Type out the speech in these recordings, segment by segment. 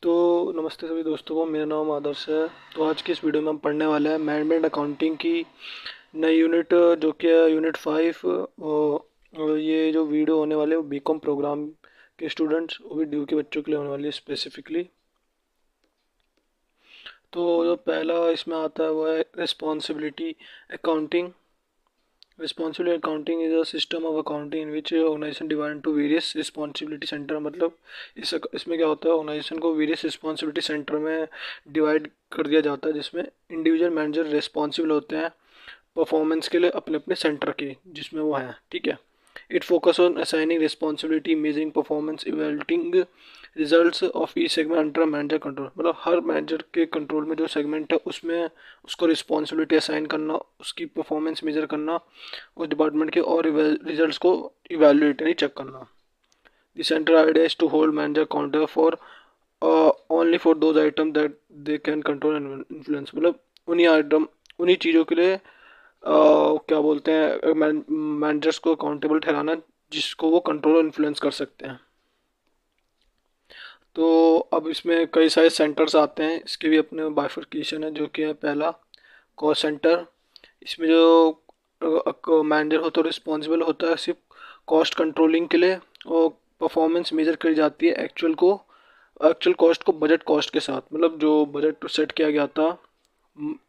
तो नमस्ते सभी दोस्तों को, मेरा नाम आदर्श है। तो आज की इस वीडियो में हम पढ़ने वाले हैं मैनेजमेंट अकाउंटिंग की नई यूनिट, जो कि है यूनिट 5। और ये जो वीडियो होने वाले वो बीकॉम प्रोग्राम के स्टूडेंट्स और ड्यू के बच्चों के लिए होने वाली है स्पेसिफिकली। तो जो पहला इसमें आता है वो है responsibility accounting. Responsibility accounting is a system of accounting in which organization divided into various responsibility center। मतलब इसमें क्या होता है, ऑर्गेनाइजेशन को वेरियस रिस्पॉन्सिबिलिटी सेंटर में डिवाइड कर दिया जाता है, जिसमें इंडिविजुअल मैनेजर रिस्पॉन्सिबल होते हैं परफॉर्मेंस के लिए अपने अपने सेंटर के जिसमें वो हैं। ठीक है। It focus on assigning responsibility, measuring performance, evaluating results of e segment under manager control. मतलब हर मैनेजर के कंट्रोल में जो सेगमेंट है उसमें उसको रिस्पॉन्सिबिलिटी असाइन करना, उसकी परफॉर्मेंस मेजर करना उस डिपार्टमेंट के, और रिजल्ट्स को इवेल्युएट यानी चेक करना। The central idea is to hold manager counter for only for those item that they can control and influence. मतलब उन्हीं चीज़ों के लिए क्या बोलते हैं, मैनेजर्स को अकाउंटेबल ठहराना जिसको वो कंट्रोल और इन्फ्लुएंस कर सकते हैं। तो अब इसमें कई सारे सेंटर्स आते हैं, इसके भी अपने बाइफर्केशन है, जो कि है पहला कॉस्ट सेंटर। इसमें जो मैनेजर होता है रिस्पॉन्सिबल होता है सिर्फ कॉस्ट कंट्रोलिंग के लिए, और परफॉर्मेंस मेजर करी जाती है एक्चुअल कॉस्ट को बजट कॉस्ट के साथ। मतलब जो बजट सेट किया गया था,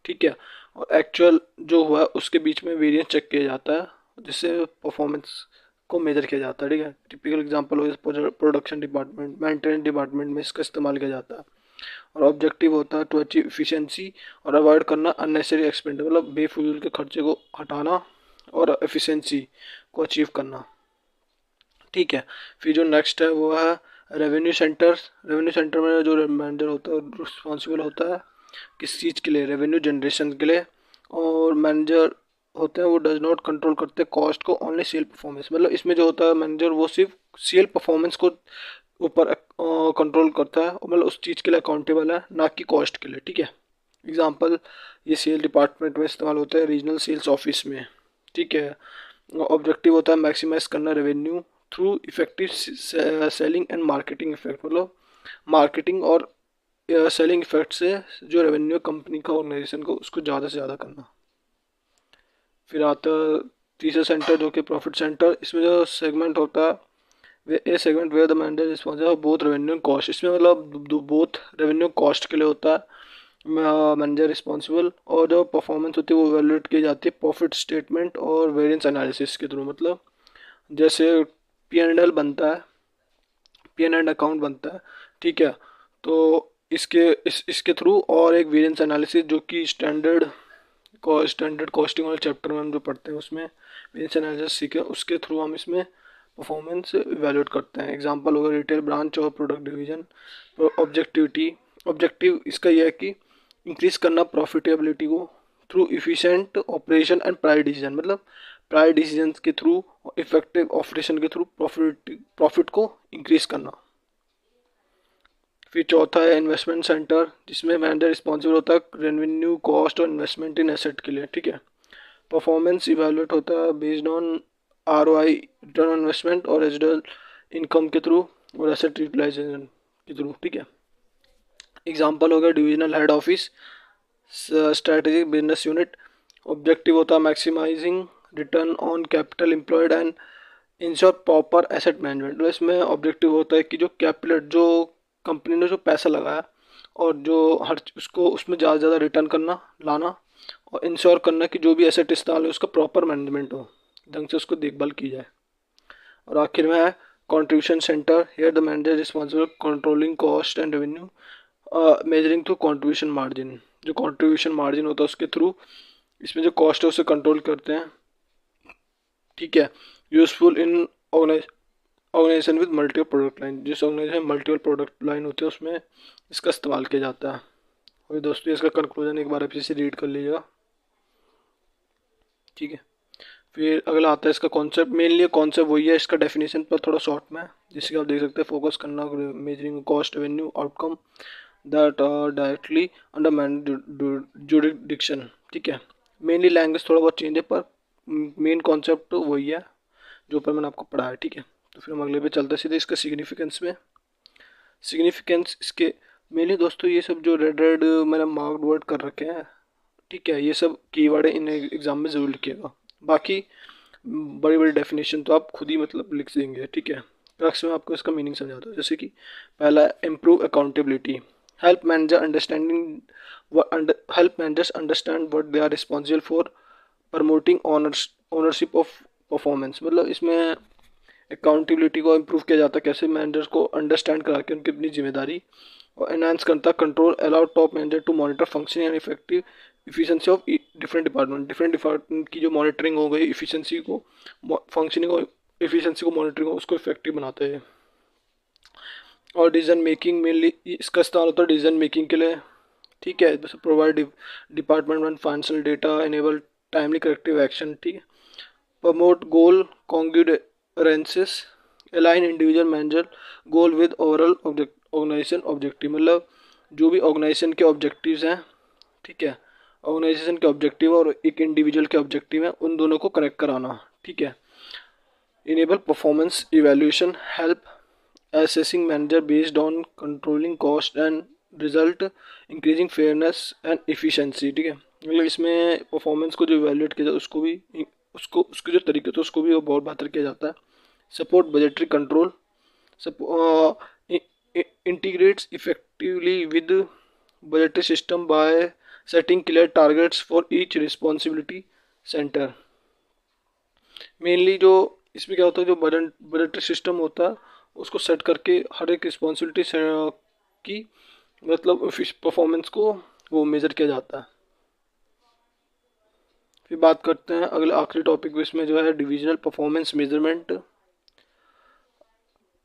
ठीक है, और एक्चुअल जो हुआ है उसके बीच में वेरिएंस चेक किया जाता है, जिससे परफॉर्मेंस को मेजर किया जाता है। ठीक है। टिपिकल एग्जांपल हो प्रोडक्शन डिपार्टमेंट, मेंटेनेंस डिपार्टमेंट में इसका इस्तेमाल किया जाता है। और ऑब्जेक्टिव होता है टू अचीव इफिशिएंसी और अवॉइड करना अननेसेसरी एक्सपेंडिचर, मतलब बेफजूल के खर्चे को हटाना और एफिशिएंसी को अचीव करना। ठीक है। फिर जो नेक्स्ट है वो है रेवेन्यू सेंटर। रेवेन्यू सेंटर में जो मैनेजर होता है रिस्पॉन्सिबल होता है किस चीज़ के लिए, रेवेन्यू जनरेशन के लिए। और मैनेजर होते हैं वो डज नॉट कंट्रोल करते कॉस्ट को, ओनली सेल परफॉर्मेंस। मतलब इसमें जो होता है मैनेजर वो सिर्फ सेल परफॉर्मेंस को ऊपर कंट्रोल करता है, और मतलब उस चीज़ के लिए अकाउंटेबल है, ना कि कॉस्ट के लिए। ठीक है। एग्जांपल ये सेल डिपार्टमेंट में इस्तेमाल होता है, रीजनल सेल्स ऑफिस में। ठीक है। ऑब्जेक्टिव होता है मैक्सिमाइज करना revenue through effective selling and marketing effect. मतलब मार्केटिंग और सेलिंग इफेक्ट से जो रेवेन्यू कंपनी का ऑर्गेनाइजेशन को उसको ज़्यादा से ज़्यादा करना। फिर आता है तीसरा सेंटर जो कि प्रॉफिट सेंटर। इसमें जो सेगमेंट होता है वे a segment where the manager responsible both revenue cost. इसमें मतलब बोथ रेवेन्यू कॉस्ट के लिए होता है मैनेजर रिस्पॉन्सिबल, और जो परफॉर्मेंस होती है वो वैल्यूएट की जाती है प्रॉफिट स्टेटमेंट और वेरिएंस एनालिसिस के थ्रू। मतलब जैसे पी एंड एल बनता है, पी एंड एल अकाउंट बनता है। ठीक है। तो इसके थ्रू और एक वेरिएंस एनालिसिस जो कि स्टैंडर्ड कॉस्टिंग वाले चैप्टर में हम जो पढ़ते हैं उसमें वेरिएंस एनालिसिस सीखे, उसके थ्रू हम इसमें परफॉर्मेंस इवेल्युएट करते हैं। एग्जांपल होगा रिटेल ब्रांच और प्रोडक्ट डिवीजन। ऑब्जेक्टिव इसका यह है कि इंक्रीज करना प्रॉफिटेबिलिटी को through efficient operation and price decision. मतलब प्राइस डिसीजन के थ्रू, इफेक्टिव ऑपरेशन के थ्रू प्रॉफिट को इंक्रीज करना। फिर चौथा है इन्वेस्टमेंट सेंटर, जिसमें मैनेजर रिस्पॉन्सिबल होता है रेवेन्यू कॉस्ट और इन्वेस्टमेंट इन एसेट के लिए। ठीक है। परफॉर्मेंस इवेलुएट होता है based on ROI, return on investment, और रेजिडुअल इनकम के थ्रू और एसेट यूटिलाइजेशन के थ्रू। ठीक है। एग्जांपल हो गया divisional head office, strategic business unit. Objective होता है maximising return on capital employed and ensure proper asset management. तो इसमें ऑब्जेक्टिव होता है कि जो कैपिटल, जो कंपनी ने जो पैसा लगाया और जो हर उसको उसमें ज़्यादा से ज़्यादा रिटर्न करना लाना, और इंश्योर करना कि जो भी एसेट इस्तेमाल है उसका प्रॉपर मैनेजमेंट हो, ढंग से उसको देखभाल की जाए। और आखिर में है contribution centre. Here the manager responsible controlling cost and revenue, measuring through contribution margin. जो कंट्रीब्यूशन मार्जिन होता है उसके थ्रू इसमें जो कॉस्ट है उसे कंट्रोल करते हैं। ठीक है। Useful in organisation with multiple product line. जिस ऑर्गेनाइजेशन में मल्टीपल प्रोडक्ट लाइन होती है उसमें इसका इस्तेमाल किया जाता है। और दोस्तों इसका कंक्लूजन एक बार आप इसे रीड कर लीजिएगा। ठीक है। फिर अगला आता है इसका कॉन्सेप्ट। मेनली कॉन्सेप्ट वही है, इसका डेफिनेशन पर थोड़ा शॉर्ट में है, जिससे कि आप देख सकते हैं फोकस करना measuring cost revenue outcome that are directly under jurisdiction. ठीक है। मेनली लैंग्वेज थोड़ा बहुत चेंज है, पर मेन कॉन्सेप्ट तो वही है जो ऊपर मैंने आपको पढ़ाया है। ठीक है। तो फिर हम अगले पे चलते हैं सीधे इसका सिग्निफिकेंस में। सिग्निफिकेंस इसके मेनली दोस्तों ये सब जो रेड रेड मैंने मार्क्ड वर्ड कर रखे हैं, ठीक है, ये सब कीवर्ड है, इन एग्जाम में ज़रूर लिखिएगा। बाकी बड़ी बड़ी डेफिनेशन तो आप खुद ही मतलब लिख देंगे, ठीक है। क्रक्स में आपको इसका मीनिंग समझाता हूँ। जैसे कि पहला, improve accountability, help manager understanding help managers understand what they are responsible for promoting ownership of performance. मतलब इसमें अकाउंटेबिलिटी को इम्प्रूव किया जाता है, कैसे मैनेजर्स को अंडरस्टैंड करा के उनकी अपनी जिम्मेदारी, और एनहांस करता control allow top manager to monitor functioning and effective efficiency of different department की जो मॉनिटरिंग हो गई, इफिशिएंसी को, फंक्शनिंग और इफिशिएंसी को मॉनिटरिंग हो उसको इफेक्टिव बनाते हैं। और डिसीजन मेकिंग मेनली इसका इस्तेमाल होता है डिसीजन मेकिंग के लिए, ठीक है। Provide department and financial data, enable timely corrective action, ठीक है। Promote goal congruences, align individual manager goal with overall organisation objective. मतलब जो भी ऑर्गेनाइजेशन के ऑब्जेक्टिव्स हैं, ठीक है, ऑर्गेनाइजेशन के ऑब्जेक्टिव और एक इंडिविजुअल के ऑब्जेक्टिव हैं, उन दोनों को कनेक्ट कराना, ठीक है। Enable performance evaluation, help assessing manager based on controlling cost and result, increasing fairness and efficiency, ठीक है। मतलब इसमें परफॉर्मेंस को जो इवेल्युएट किया जाता है उसको भी, उसको उसके जो तरीके थे उसको भी बहुत बेहतर किया जाता है। Support budgetary control, integrates effectively with budgetary system by setting clear targets for each responsibility center। Mainly जो इसमें क्या होता है, जो बजटरी सिस्टम होता है उसको सेट करके हर एक रिस्पॉन्सिबिलिटी की मतलब परफॉर्मेंस को वो मेज़र किया जाता है। फिर बात करते हैं अगले आखिरी टॉपिक इसमें जो है divisional performance measurement.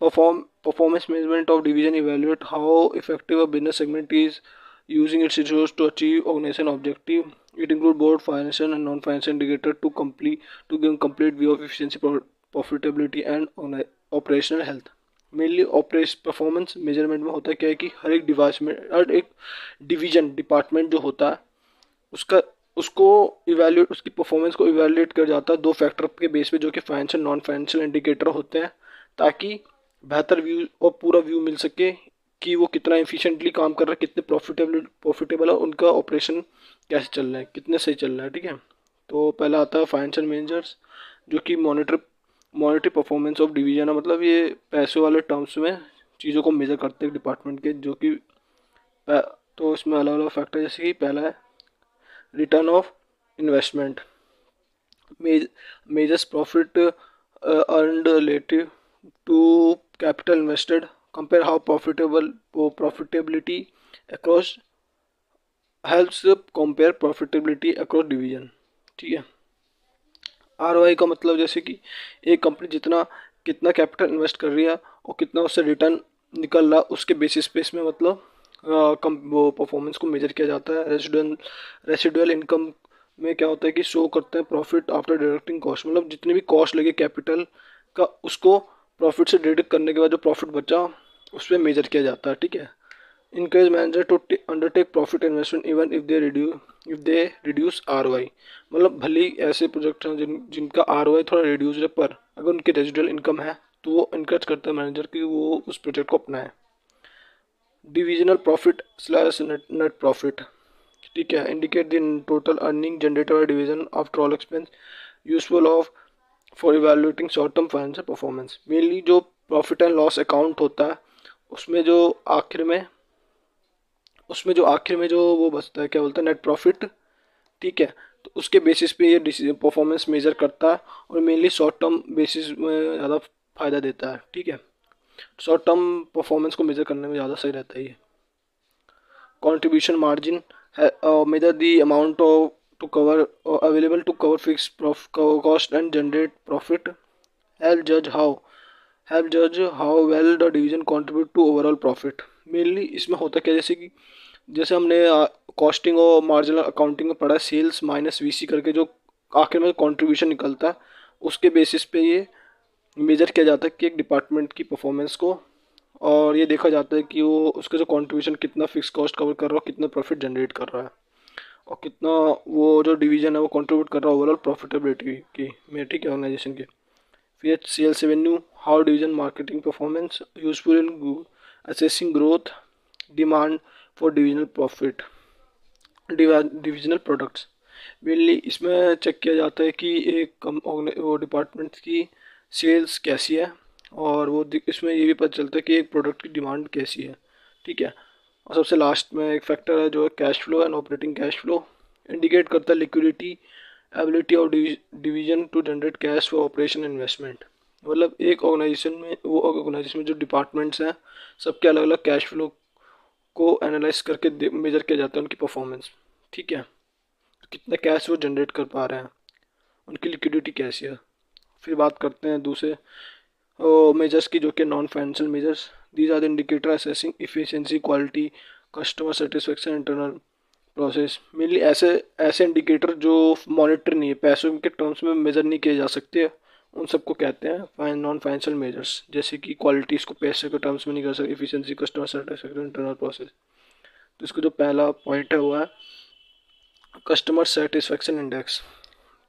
Performance measurement of division evaluate how effective a business segment is using its resource to achieve organization objective. It includes both financial and non-financial indicator to give complete view of efficiency, profitability and operational health. Mainly operation performance measurement में होता है क्या है कि हर एक device में, हर एक division department जो होता है उसका उसको इवैल्यूएट, उसकी परफॉर्मेंस को इवैल्यूएट कर जाता है दो फैक्टर के बेस पे, जो कि फाइनेंशियल नॉन फाइनेंशियल इंडिकेटर होते हैं, ताकि बेहतर व्यू और पूरा व्यू मिल सके कि वो कितना एफिशिएंटली काम कर रहा है, कितने प्रॉफिटेबल है, उनका ऑपरेशन कैसे चल रहा है, कितने सही चल रहा है, ठीक है। तो पहला आता है फाइनेंशियल मैनेजर्स, जो कि मॉनिटरी परफॉर्मेंस ऑफ डिवीजन है। मतलब ये पैसे वाले टर्म्स में चीज़ों को मेजर करते हैं डिपार्टमेंट के, जो कि तो इसमें अलग अलग फैक्टर, जैसे कि पहला है return of investment, measures profit earned relative to capital invested, compare how profitability across, helps compare profitability across division, ठीक है। ROI का मतलब जैसे कि एक कंपनी कितना कैपिटल इन्वेस्ट कर रही है और कितना उससे रिटर्न निकल रहा, उसके बेसिस पे इसमें मतलब वो परफॉर्मेंस को मेजर किया जाता है। रेसिडुअल इनकम में क्या होता है कि शो करते हैं प्रॉफिट आफ्टर डिडक्टिंग कॉस्ट, मतलब जितने भी कॉस्ट लगे कैपिटल का उसको प्रॉफिट से डिडक्ट करने के बाद जो प्रॉफिट बचा उस पर मेजर किया जाता है, ठीक है। Encourage manager to undertake profit investment even if they reduce ROI। मतलब भले ही ऐसे प्रोजेक्ट हैं जिनका ROI थोड़ा रिड्यूस है, पर अगर उनकी रेजिडुअल इनकम है तो वो इनकरेज करता है मैनेजर कि वो उस प्रोजेक्ट को अपनाए। Divisional profit slash net profit, ठीक है, indicate the total earning generated by division after all expense, useful of for evaluating short term financial performance. Mainly जो प्रॉफिट एंड लॉस अकाउंट होता है उसमें जो आखिर में जो वो बचता है, क्या बोलते हैं, नेट प्रॉफिट, ठीक है। तो उसके बेसिस पे ये परफॉर्मेंस मेजर करता है और मेनली शॉर्ट टर्म बेसिस में ज़्यादा फ़ायदा देता है, ठीक है। शॉर्ट टर्म परफॉर्मेंस को मेजर करने में ज़्यादा सही रहता है ये। Contribution margin measure the amount of to cover available to cover fix cost and generate profit, help जज how well the division contribute to overall profit. Mainly इसमें होता क्या, जैसे हमने कॉस्टिंग और मार्जिनल अकाउंटिंग में पढ़ा, सेल्स माइनस VC करके जो आखिर में कंट्रीब्यूशन निकलता है उसके बेसिस पे ये मेजर किया जाता है कि एक डिपार्टमेंट की परफॉर्मेंस को, और ये देखा जाता है कि वो उसका जो कंट्रीब्यूशन कितना फिक्स कॉस्ट कवर कर रहा है, कितना प्रॉफिट जनरेट कर रहा है, और कितना वो जो डिवीजन है वो कंट्रीब्यूट कर रहा है ओवरऑल प्रॉफिटेबिलिटी की में, ठीक है, ऑर्गेनाइजेशन के। फिर sales revenue, how division marketing performance useful in assessing growth, demand for divisional profit, divisional products. Mainly इसमें चेक किया जाता है कि वो डिपार्टमेंट की सेल्स कैसी है, और इसमें ये भी पता चलता है कि एक प्रोडक्ट की डिमांड कैसी है, ठीक है। और सबसे लास्ट में एक फैक्टर है जो है cash flow and operating cash flow, indicate करता है liquidity ability of division to generate cash for operation investment. मतलब एक ऑर्गेनाइजेशन में जो डिपार्टमेंट्स हैं सबके अलग अलग कैश फ्लो को एनालाइज करके मेजर किया जाता है उनकी परफॉर्मेंस, ठीक है। कितना कैश वो जनरेट कर पा रहे हैं, उनकी लिक्विडिटी कैसी है। फिर बात करते हैं दूसरे मेजर्स की जो कि non financial measures. These are the indicator assessing efficiency, quality, customer satisfaction, internal process. Mainly ऐसे ऐसे इंडिकेटर जो मॉनिटर नहीं है, पैसों के टर्म्स में मेजर नहीं किए जा सकते, उन सबको कहते हैं नॉन फाइनेंशियल मेजर्स। जैसे कि क्वालिटी, इसको पैसे के टर्म्स में नहीं कर सकते, efficiency, customer satisfaction, internal process. तो इसका जो पहला पॉइंट है वो है customer satisfaction index.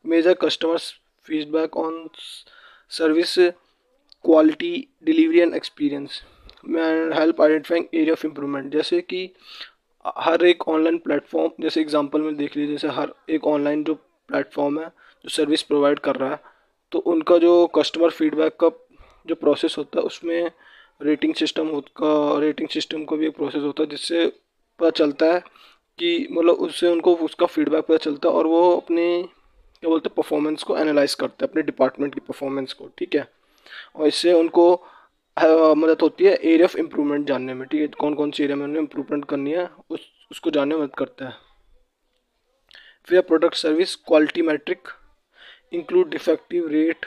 Measure customers feedback on service quality, delivery and experience, help identifying area of improvement. जैसे कि हर एक ऑनलाइन प्लेटफॉर्म, जैसे एग्जांपल में देख लीजिए, जैसे हर एक ऑनलाइन जो प्लेटफॉर्म है जो सर्विस प्रोवाइड कर रहा है, तो उनका जो कस्टमर फीडबैक का जो प्रोसेस होता है उसमें रेटिंग सिस्टम का भी एक प्रोसेस होता है, जिससे पता चलता है कि मतलब उससे उनको उसका फीडबैक पता चलता है और वो अपने क्या बोलते हैं परफॉर्मेंस को एनालाइज करते हैं, अपने डिपार्टमेंट की परफॉर्मेंस को, ठीक है। और इससे उनको मदद होती है एरिया ऑफ इम्प्रूवमेंट जानने में, ठीक है, कौन कौन सी एरिया में उन्हें इम्प्रूवमेंट करनी है उसको जानने में मदद करता है। फिर product service quality metric include defective rate,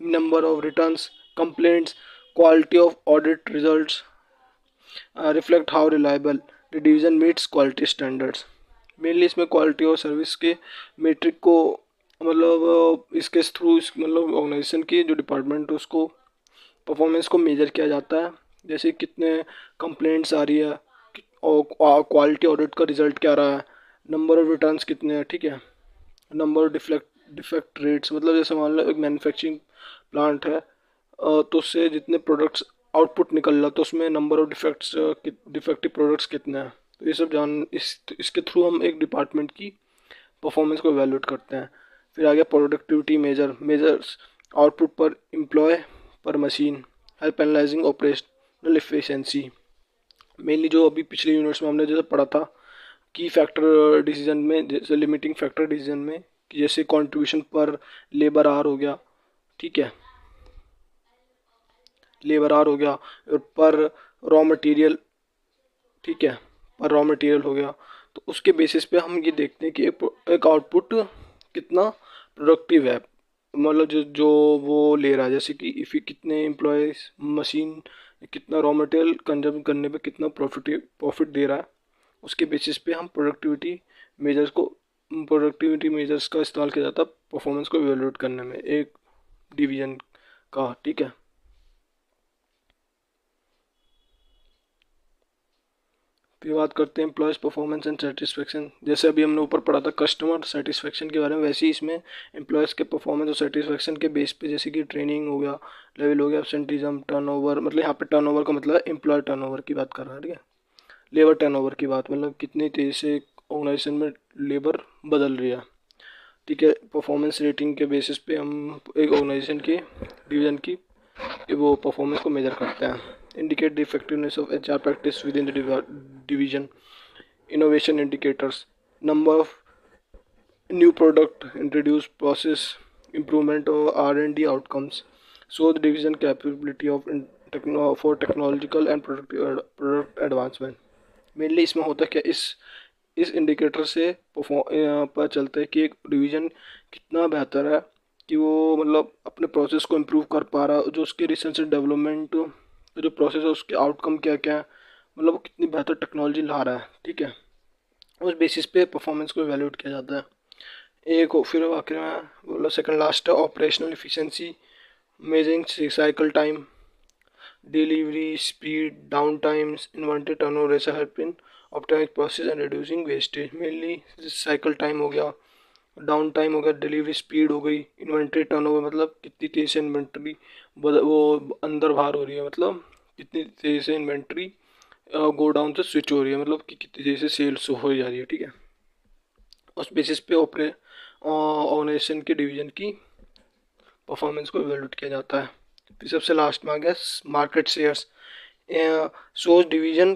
number of returns, complaints, quality of audit results, reflect how reliable the division meets quality standards. Mainly इसमें क्वालिटी और सर्विस के मेट्रिक को मतलब इसके थ्रू मतलब ऑर्गेनाइजेशन की जो डिपार्टमेंट है उसको परफॉर्मेंस को मेजर किया जाता है। जैसे कितने कंप्लेंट्स आ रही है और क्वालिटी ऑडिट का रिजल्ट क्या रहा है, नंबर ऑफ रिटर्न्स कितने हैं, ठीक है, नंबर ऑफ डिफेक्ट रेट्स। मतलब जैसे मान लो एक मैन्युफैक्चरिंग प्लांट है, तो उससे जितने प्रोडक्ट्स आउटपुट निकल रहा तो उसमें नंबर ऑफ डिफेक्टिव प्रोडक्ट्स कितने हैं। तो ये सब इसके थ्रू हम एक डिपार्टमेंट की परफॉर्मेंस को एवेलुएट करते हैं। फिर आ गया प्रोडक्टिविटी मेजर्स आउटपुट पर एम्प्लॉय पर machine, help analysing operational efficiency. Mainly जो अभी पिछले यूनिट्स में हमने जैसे पढ़ा था की फैक्टर डिसीजन में, जैसे लिमिटिंग फैक्टर डिसीजन में, कि जैसे कंट्रीब्यूशन पर लेबर आवर हो गया, ठीक है, लेबर आवर हो गया, और पर रॉ मटेरियल, ठीक है, पर रॉ मटेरियल हो गया। तो उसके बेसिस पे हम ये देखते हैं कि एक आउटपुट कितना प्रोडक्टिव है, मतलब जो वो ले रहा है, जैसे कि इफ़ कितने एम्प्लॉयज़, मशीन कितना रॉ मटेरियल कंज्यूम करने पे कितना प्रॉफिट दे रहा है, उसके बेसिस पे हम प्रोडक्टिविटी मेजर्स का इस्तेमाल किया जाता है परफॉर्मेंस को इवेलुएट करने में एक डिवीजन का, ठीक है। फिर बात करते हैं एम्प्लॉयज़ परफॉर्मेंस एंड सेटिस्फेक्शन। जैसे अभी हमने ऊपर पढ़ा था कस्टमर सेटिस्फेक्शन के बारे में, वैसे ही इसमें एम्प्लॉयज़ के परफॉर्मेंस और सेटिस्फेक्शन के बेस पे, जैसे कि ट्रेनिंग हो गया, लेवल हो गया, एब्सेंटिज्म, टर्नओवर, मतलब यहाँ पे टर्नओवर का मतलब है एम्प्लॉय टर्नओवर की बात कर रहा है, ठीक है, लेबर टर्नओवर की बात, मतलब कितनी तेज़ी से ऑर्गेनाइजेशन में लेबर बदल रही है, ठीक है। परफॉर्मेंस रेटिंग के बेसिस पे हम एक ऑर्गेनाइजेशन की डिवीजन की वो परफॉर्मेंस को मेजर करते हैं। Indicate the effectiveness of HR practice with in the division, innovation indicators, number of new product introduced, process improvement or R&D outcomes, so the division capability of for technological and product advancement। Mainly इसमें होता क्या, इस indicator से पता चलता है कि एक डिवीज़न कितना बेहतर है, कि वो मतलब अपने प्रोसेस को इम्प्रूव कर पा रहा है, जो उसके रिसर्च एंड डेवलपमेंट जो प्रोसेस है उसके आउटकम क्या क्या है, मतलब वो कितनी बेहतर टेक्नोलॉजी ला रहा है, ठीक है। उस बेसिस पे परफॉर्मेंस को इवेलुएट किया जाता है। फिर आखिर में बोला सेकंड लास्ट है operational efficiency, measuring cycle time, delivery speed, down times, inventory turnover, ऐसा help in optimise process and reducing wastage. Mainly cycle time हो गया, डाउन टाइम हो गया, डिलीवरी स्पीड हो गई, इन्वेंटरी टर्नओवर मतलब कितनी तेज़ी से इन्वेंटरी वो अंदर बाहर हो रही है, मतलब कितनी तेज़ी से इन्वेंटरी गो डाउन से स्विच हो रही है, मतलब कि कितनी तेजी से सेल्स हो जा रही है, ठीक है। उस बेसिस पे ऑर्गेनाइजेशन के डिवीजन की परफॉर्मेंस को इवेलुएट किया जाता है। फिर सबसे लास्ट में आ गया market shares, shows division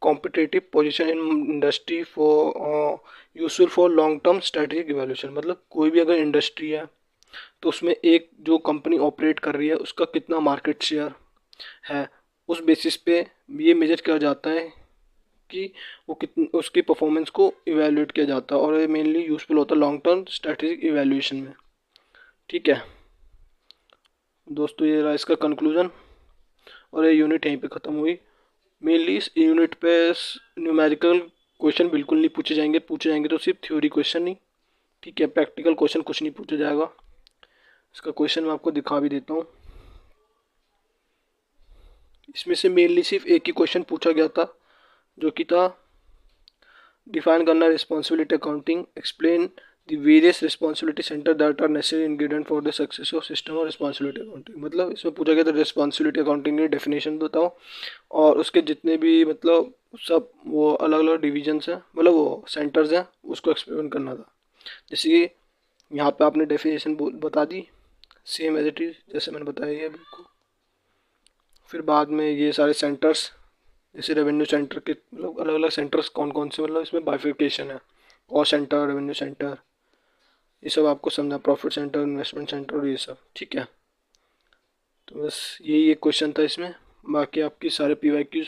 competitive position in industry for useful for long term strategic evaluation. मतलब कोई भी अगर इंडस्ट्री है तो उसमें एक जो कंपनी ऑपरेट कर रही है उसका कितना मार्केट शेयर है, उस बेसिस पे ये मेजर किया जाता है कि वो कितनी उसकी परफॉर्मेंस को इवैल्यूएट किया जाता है, और ये मेनली यूजफुल होता है लॉन्ग टर्म स्ट्रेटेजिक इवैल्यूएशन में, ठीक है दोस्तों। ये रहा इसका कंक्लूजन, और ये यूनिट यहीं पे ख़त्म हुई। मेनली इस यूनिट पे न्यूमेरिकल क्वेश्चन बिल्कुल नहीं पूछे जाएंगे तो सिर्फ थ्योरी क्वेश्चन ही, ठीक है। प्रैक्टिकल क्वेश्चन कुछ नहीं पूछा जाएगा। इसका क्वेश्चन मैं आपको दिखा भी देता हूँ। इसमें से मेनली सिर्फ एक ही क्वेश्चन पूछा गया था, जो कि था डिफाइन करना responsibility accounting, explain the various responsibility centre that are necessary ingredient for the success of system of responsibility accounting. मतलब इसमें पूछा गया था रिस्पॉन्सिबिलिटी अकाउंटिंग की डेफिनेशन बताओ, और उसके जितने भी मतलब सब वो अलग अलग डिविजन्स हैं, मतलब वो सेंटर्स हैं, उसको एक्सप्लेन करना था। जैसे कि यहाँ पे आपने डेफिनेशन बता दी सेम एज इट इज जैसे मैंने बताया है बिल्कुल। फिर बाद में ये सारे सेंटर्स, जैसे रेवेन्यू सेंटर के मतलब अलग अलग सेंटर्स कौन कौन से, मतलब इसमें बाइफिकेशन है, कॉस्ट सेंटर, रेवेन्यू सेंटर, ये सब आपको समझना, प्रॉफिट सेंटर, इन्वेस्टमेंट सेंटर और ये सब, ठीक है। तो बस यही एक क्वेश्चन था इसमें। बाकी आपकी सारे PYQs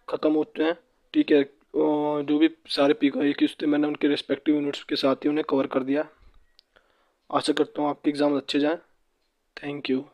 ख़त्म होते हैं, ठीक है। जो भी सारे PYQs थे मैंने उनके रिस्पेक्टिव यूनिट्स के साथ ही उन्हें कवर कर दिया। आशा करता हूँ आपके एग्ज़ाम अच्छे जाएँ। Thank you.